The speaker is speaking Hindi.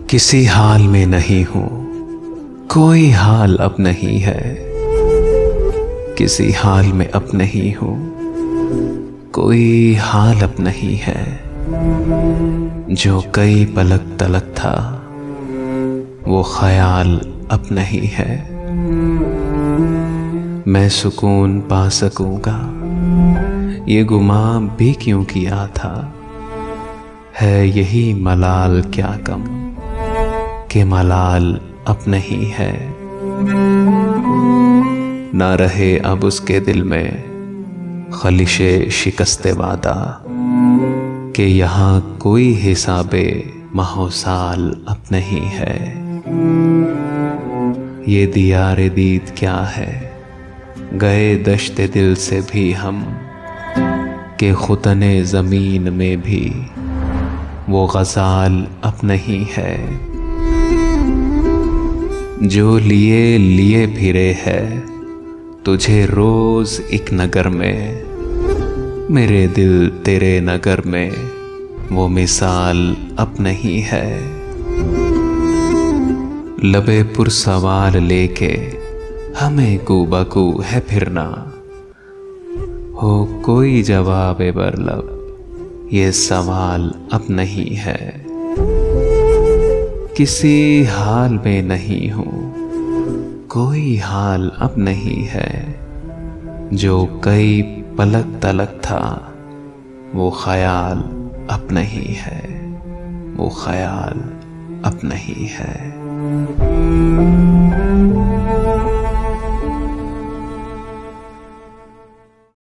किसी हाल में नहीं हूं, कोई हाल अब नहीं है। किसी हाल में अब नहीं हूं, कोई हाल अब नहीं है। जो कई पलक तलक था, वो ख्याल अब नहीं है। मैं सुकून पा सकूंगा, ये गुमा भी क्यों किया था। है यही मलाल क्या कम, कि मलाल अब नहीं है। ना रहे अब उसके दिल में खलिशे शिकस्ते वादा, कि यहाँ कोई हिसाबे माहो साल अब नहीं है। ये दियारे दीद क्या है, गए दश्ते दिल से भी हम, कि खुतने ज़मीन में भी वो गज़ाल अब नहीं है। जो लिए लिए फिरे है तुझे रोज एक नगर में, मेरे दिल तेरे नगर में वो मिसाल अब नहीं है। लबे पुरसवाल लेके हमें कूबकू है फिरना, हो कोई जवाब बरलब ये सवाल अब नहीं है। किसी हाल में नहीं हूं, कोई हाल अब नहीं है। जो कई पलक तलक था, वो ख्याल अब नहीं है। वो ख्याल अब नहीं है।